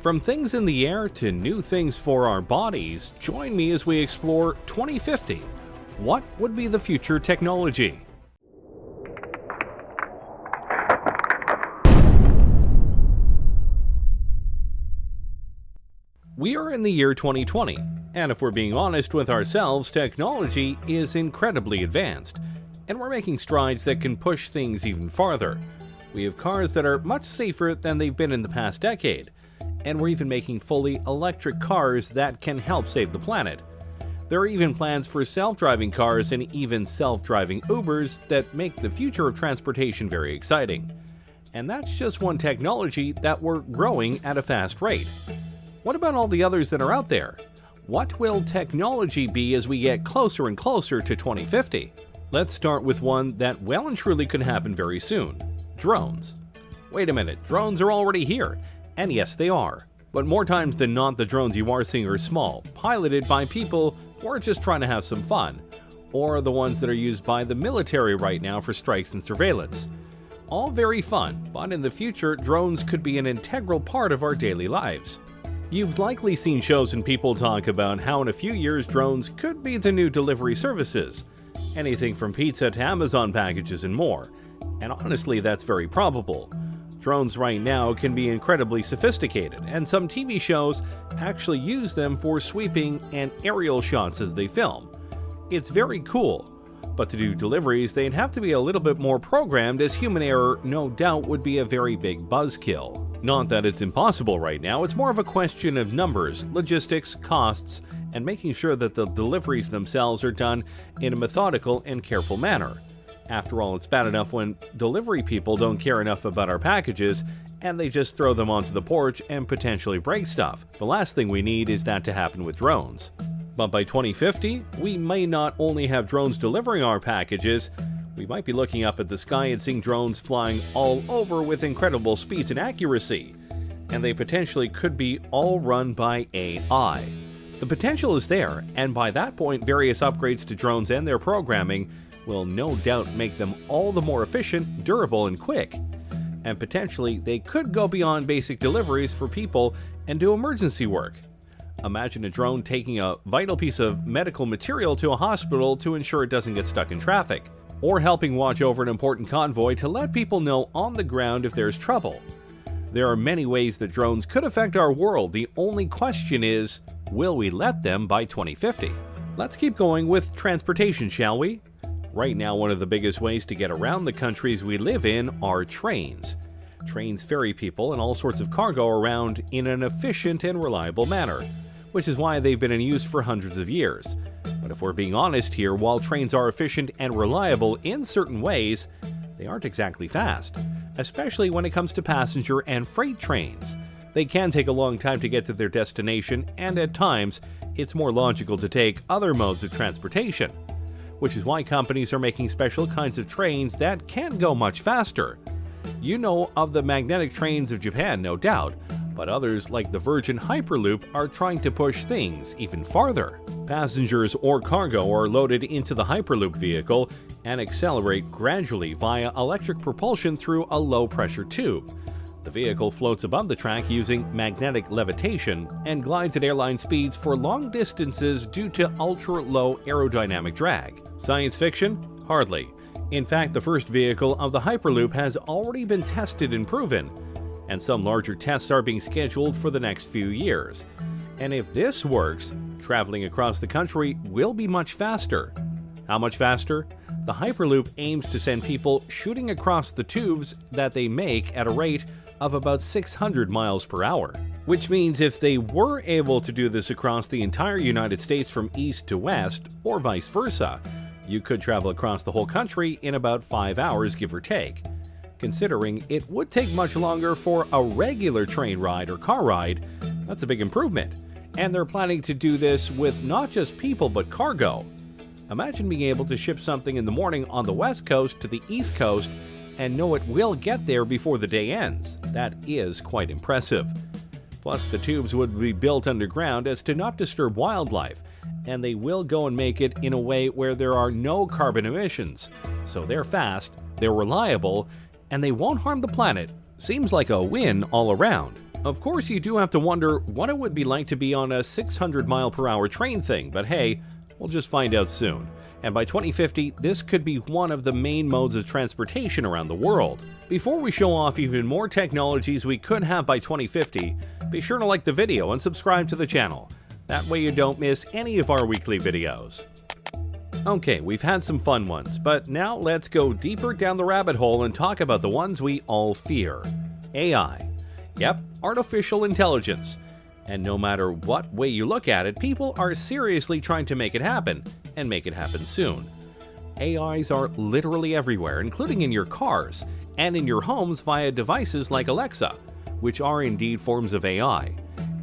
From things in the air to new things for our bodies, join me as we explore 2050. What would be the future technology? We are in the year 2020, and if we're being honest with ourselves, technology is incredibly advanced, and we're making strides that can push things even farther. We have cars that are much safer than they've been in the past decade, and we're even making fully electric cars that can help save the planet. There are even plans for self-driving cars and even self-driving Ubers that make the future of transportation very exciting. And that's just one technology that we're growing at a fast rate. What about all the others that are out there? What will technology be as we get closer and closer to 2050? Let's start with one that well and truly could happen very soon: drones. Wait a minute, drones are already here. And yes, they are. But more times than not, the drones you are seeing are small, piloted by people who are just trying to have some fun, or the ones that are used by the military right now for strikes and surveillance. All very fun, but in the future, drones could be an integral part of our daily lives. You've likely seen shows and people talk about how in a few years drones could be the new delivery services. Anything from pizza to Amazon packages and more. And honestly, that's very probable. Drones right now can be incredibly sophisticated, and some TV shows actually use them for sweeping and aerial shots as they film. It's very cool, but to do deliveries, they'd have to be a little bit more programmed, as human error no doubt would be a very big buzzkill. Not that it's impossible right now, it's more of a question of numbers, logistics, costs, and making sure that the deliveries themselves are done in a methodical and careful manner. After all, it's bad enough when delivery people don't care enough about our packages and they just throw them onto the porch and potentially break stuff. The last thing we need is that to happen with drones. But by 2050, we may not only have drones delivering our packages, we might be looking up at the sky and seeing drones flying all over with incredible speeds and accuracy. And they potentially could be all run by AI. The potential is there, and by that point, various upgrades to drones and their programming will no doubt make them all the more efficient, durable, and quick. And potentially, they could go beyond basic deliveries for people and do emergency work. Imagine a drone taking a vital piece of medical material to a hospital to ensure it doesn't get stuck in traffic, or helping watch over an important convoy to let people know on the ground if there's trouble. There are many ways that drones could affect our world. The only question is, will we let them by 2050? Let's keep going with transportation, shall we? Right now, one of the biggest ways to get around the countries we live in are trains. Trains ferry people and all sorts of cargo around in an efficient and reliable manner, which is why they've been in use for hundreds of years. But if we're being honest here, while trains are efficient and reliable in certain ways, they aren't exactly fast, especially when it comes to passenger and freight trains. They can take a long time to get to their destination, and at times, it's more logical to take other modes of transportation, which is why companies are making special kinds of trains that can go much faster. You know of the magnetic trains of Japan, no doubt, but others like the Virgin Hyperloop are trying to push things even farther. Passengers or cargo are loaded into the Hyperloop vehicle and accelerate gradually via electric propulsion through a low-pressure tube. The vehicle floats above the track using magnetic levitation and glides at airline speeds for long distances due to ultra-low aerodynamic drag. Science fiction? Hardly. In fact, the first vehicle of the Hyperloop has already been tested and proven, and some larger tests are being scheduled for the next few years. And if this works, traveling across the country will be much faster. How much faster? The Hyperloop aims to send people shooting across the tubes that they make at a rate of about 600 miles per hour. Which means if they were able to do this across the entire United States from east to west, or vice versa, you could travel across the whole country in about 5 hours, give or take. Considering it would take much longer for a regular train ride or car ride, that's a big improvement. And they're planning to do this with not just people but cargo. Imagine being able to ship something in the morning on the West Coast to the East Coast and know it will get there before the day ends. That is quite impressive. Plus, the tubes would be built underground as to not disturb wildlife, and they will go and make it in a way where there are no carbon emissions. So they're fast, they're reliable, and they won't harm the planet. Seems like a win all around. Of course, you do have to wonder what it would be like to be on a 600-mile-per-hour train thing, but hey, we'll just find out soon. And by 2050, this could be one of the main modes of transportation around the world. Before we show off even more technologies we could have by 2050, be sure to like the video and subscribe to the channel. That way you don't miss any of our weekly videos. Okay, we've had some fun ones, but now let's go deeper down the rabbit hole and talk about the ones we all fear. AI. Yep, artificial intelligence. And no matter what way you look at it, people are seriously trying to make it happen, and make it happen soon. AIs are literally everywhere, including in your cars, and in your homes via devices like Alexa, which are indeed forms of AI.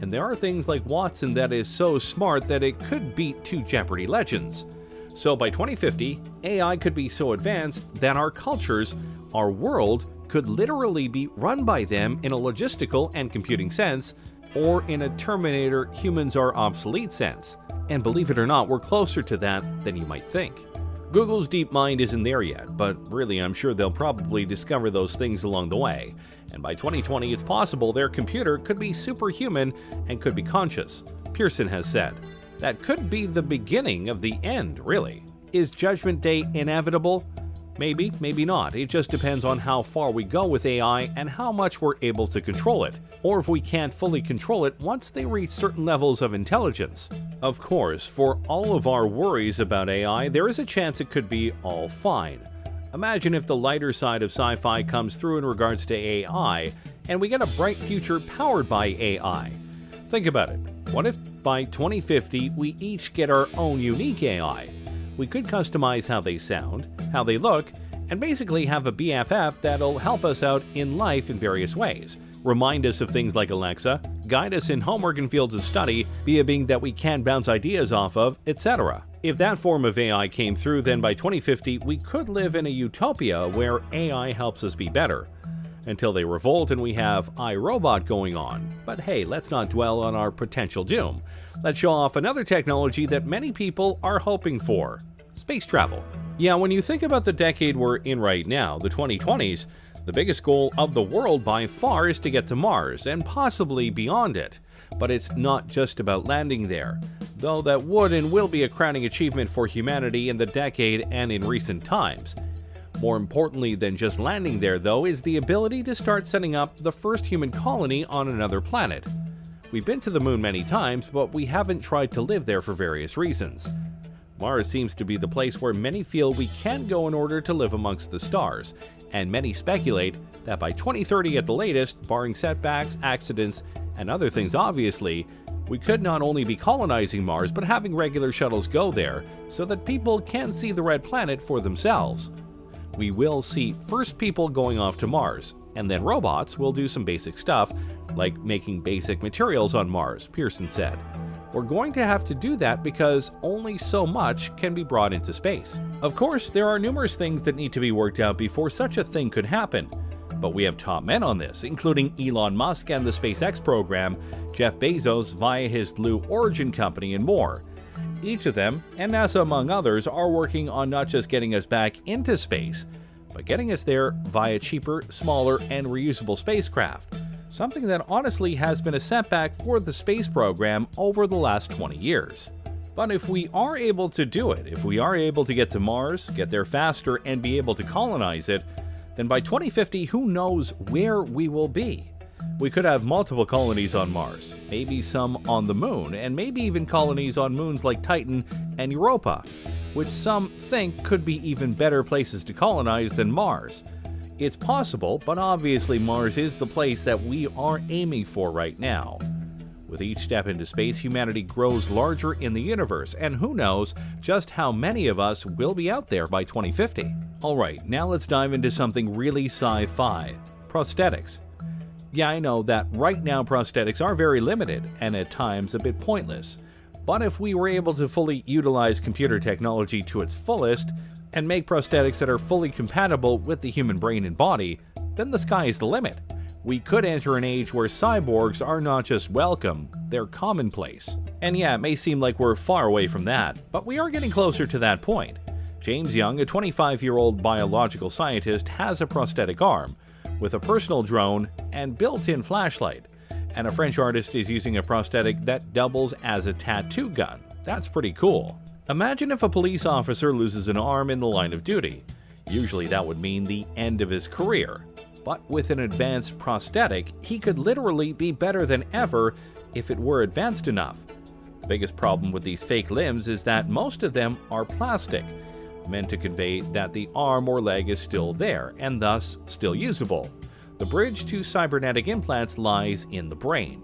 And there are things like Watson that is so smart that it could beat two Jeopardy legends. So by 2050, AI could be so advanced that our cultures, our world, could literally be run by them in a logistical and computing sense, or in a Terminator humans are obsolete sense. And believe it or not, we're closer to that than you might think. Google's DeepMind isn't there yet, but really I'm sure they'll probably discover those things along the way. And by 2020, it's possible their computer could be superhuman and could be conscious, Pearson has said. That could be the beginning of the end, really. Is Judgment Day inevitable? Maybe, maybe not. It just depends on how far we go with AI and how much we're able to control it, or if we can't fully control it once they reach certain levels of intelligence. Of course, for all of our worries about AI, there is a chance it could be all fine. Imagine if the lighter side of sci-fi comes through in regards to AI, and we get a bright future powered by AI. Think about it. What if by 2050 we each get our own unique AI? We could customize how they sound, how they look, and basically have a BFF that'll help us out in life in various ways. Remind us of things like Alexa, guide us in homework and fields of study, be a being that we can bounce ideas off of, etc. If that form of AI came through, then by 2050 we could live in a utopia where AI helps us be better. Until they revolt and we have iRobot going on. But hey, let's not dwell on our potential doom. Let's show off another technology that many people are hoping for: space travel. Yeah, when you think about the decade we're in right now, the 2020s, the biggest goal of the world by far is to get to Mars, and possibly beyond it. But it's not just about landing there, though that would and will be a crowning achievement for humanity in the decade and in recent times. More importantly than just landing there, though, is the ability to start setting up the first human colony on another planet. We've been to the moon many times, but we haven't tried to live there for various reasons. Mars seems to be the place where many feel we can go in order to live amongst the stars, and many speculate that by 2030 at the latest, barring setbacks, accidents, and other things obviously, we could not only be colonizing Mars but having regular shuttles go there so that people can see the red planet for themselves. We will see first people going off to Mars, and then robots will do some basic stuff, like making basic materials on Mars, Pearson said. We're going to have to do that because only so much can be brought into space. Of course, there are numerous things that need to be worked out before such a thing could happen. But we have top men on this, including Elon Musk and the SpaceX program, Jeff Bezos via his Blue Origin company, and more. Each of them, and NASA among others, are working on not just getting us back into space, but getting us there via cheaper, smaller, and reusable spacecraft, something that honestly has been a setback for the space program over the last 20 years. But if we are able to do it, if we are able to get to Mars, get there faster, and be able to colonize it, then by 2050, who knows where we will be? We could have multiple colonies on Mars, maybe some on the moon, and maybe even colonies on moons like Titan and Europa, which some think could be even better places to colonize than Mars. It's possible, but obviously Mars is the place that we are aiming for right now. With each step into space, humanity grows larger in the universe, and who knows just how many of us will be out there by 2050. Alright, now let's dive into something really sci-fi: prosthetics. Yeah, I know that right now prosthetics are very limited, and at times a bit pointless. But if we were able to fully utilize computer technology to its fullest, and make prosthetics that are fully compatible with the human brain and body, then the sky is the limit. We could enter an age where cyborgs are not just welcome, they're commonplace. And yeah, it may seem like we're far away from that, but we are getting closer to that point. James Young, a 25-year-old biological scientist, has a prosthetic arm, with a personal drone and built-in flashlight. And a French artist is using a prosthetic that doubles as a tattoo gun. That's pretty cool. Imagine if a police officer loses an arm in the line of duty. Usually that would mean the end of his career. But with an advanced prosthetic, he could literally be better than ever if it were advanced enough. The biggest problem with these fake limbs is that most of them are plastic, meant to convey that the arm or leg is still there, and thus still usable. The bridge to cybernetic implants lies in the brain,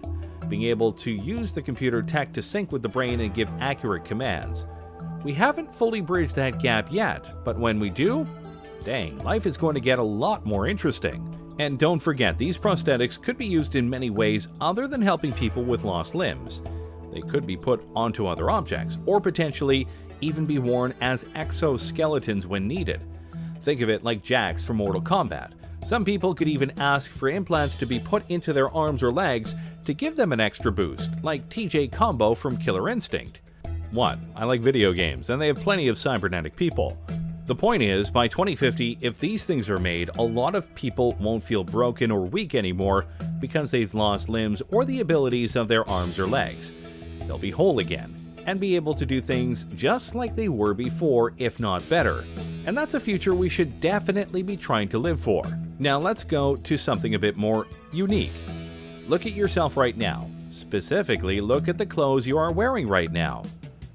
being able to use the computer tech to sync with the brain and give accurate commands. We haven't fully bridged that gap yet, but when we do, dang, life is going to get a lot more interesting. And don't forget, these prosthetics could be used in many ways other than helping people with lost limbs. They could be put onto other objects, or potentially even be worn as exoskeletons when needed. Think of it like Jax from Mortal Kombat. Some people could even ask for implants to be put into their arms or legs to give them an extra boost, like TJ Combo from Killer Instinct. 1. I like video games, and they have plenty of cybernetic people. The point is, by 2050, if these things are made, a lot of people won't feel broken or weak anymore because they've lost limbs or the abilities of their arms or legs. They'll be whole again, and be able to do things just like they were before, if not better. And that's a future we should definitely be trying to live for. Now let's go to something a bit more unique. Look at yourself right now. Specifically, look at the clothes you are wearing right now.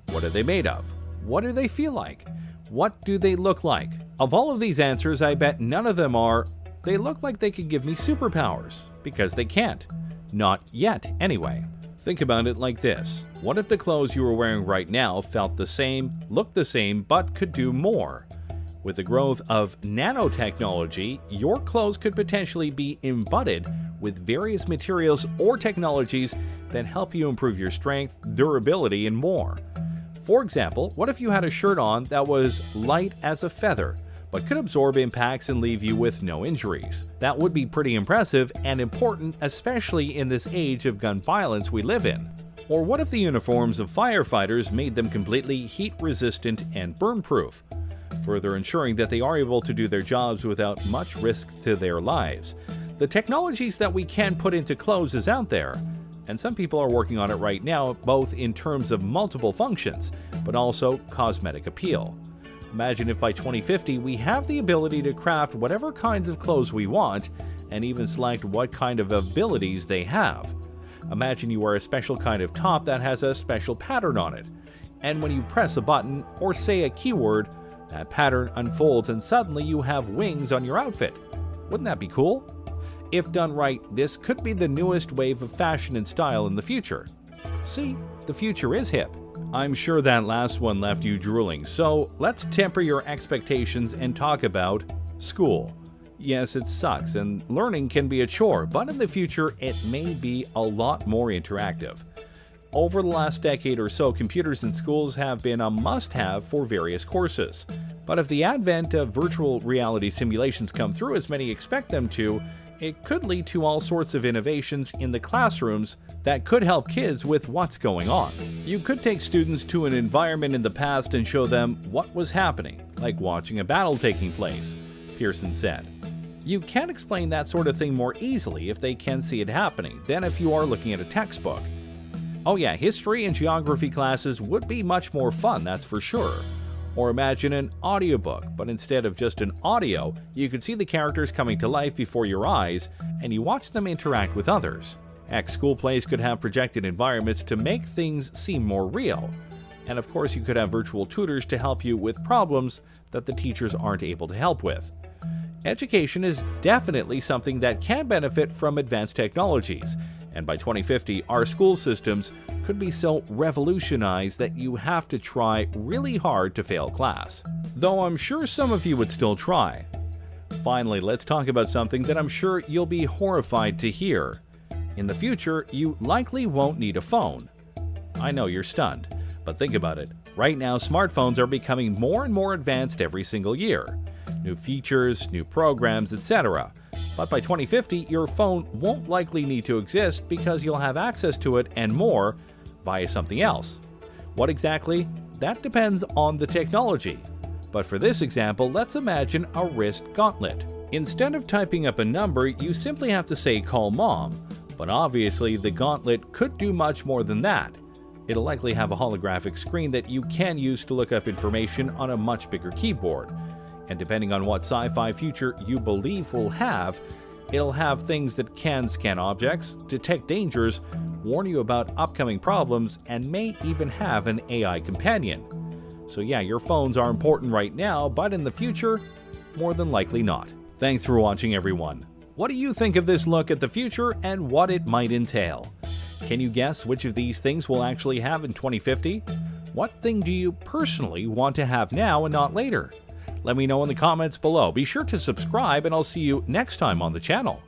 What are they made of? What do they feel like? What do they look like? Of all of these answers, I bet none of them are, they look like they could give me superpowers, because they can't. Not yet, anyway. Think about it like this. What if the clothes you are wearing right now felt the same, looked the same, but could do more? With the growth of nanotechnology, your clothes could potentially be embodied with various materials or technologies that help you improve your strength, durability, and more. For example, what if you had a shirt on that was light as a feather, but could absorb impacts and leave you with no injuries? That would be pretty impressive and important, especially in this age of gun violence we live in. Or what if the uniforms of firefighters made them completely heat-resistant and burn-proof, further ensuring that they are able to do their jobs without much risk to their lives? The technologies that we can put into clothes is out there, and some people are working on it right now, both in terms of multiple functions, but also cosmetic appeal. Imagine if by 2050 we have the ability to craft whatever kinds of clothes we want, and even select what kind of abilities they have. Imagine you wear a special kind of top that has a special pattern on it, and when you press a button or say a keyword, that pattern unfolds and suddenly you have wings on your outfit. Wouldn't that be cool? If done right, this could be the newest wave of fashion and style in the future. See, the future is hip. I'm sure that last one left you drooling, so let's temper your expectations and talk about school. Yes, it sucks, and learning can be a chore, but in the future it may be a lot more interactive. Over the last decade or so, computers in schools have been a must-have for various courses. But if the advent of virtual reality simulations come through as many expect them to, it could lead to all sorts of innovations in the classrooms that could help kids with what's going on. You could take students to an environment in the past and show them what was happening, like watching a battle taking place, Pearson said. You can explain that sort of thing more easily if they can see it happening than if you are looking at a textbook. Oh yeah, history and geography classes would be much more fun, that's for sure. Or imagine an audiobook, but instead of just an audio, you could see the characters coming to life before your eyes, and you watch them interact with others. Heck, school plays could have projected environments to make things seem more real. And of course, you could have virtual tutors to help you with problems that the teachers aren't able to help with. Education is definitely something that can benefit from advanced technologies, and by 2050, our school systems could be so revolutionized that you have to try really hard to fail class. Though I'm sure some of you would still try. Finally, let's talk about something that I'm sure you'll be horrified to hear. In the future, you likely won't need a phone. I know you're stunned, but think about it. Right now, smartphones are becoming more and more advanced every single year. New features, new programs, etc. But by 2050, your phone won't likely need to exist because you'll have access to it and more via something else. What exactly? That depends on the technology. But for this example, let's imagine a wrist gauntlet. Instead of typing up a number, you simply have to say "call mom," But obviously, the Gauntlet could do much more than that. It'll likely have a holographic screen that you can use to look up information on a much bigger keyboard. And depending on what sci-fi future you believe will have, it'll have things that can scan objects, detect dangers, warn you about upcoming problems, and may even have an AI companion. So yeah, your phones are important right now, but in the future, more than likely not. Thanks for watching, everyone. What do you think of this look at the future and what it might entail? Can you guess which of these things we'll actually have in 2050? What thing do you personally want to have now and not later? Let me know in the comments below. Be sure to subscribe, and I'll see you next time on the channel.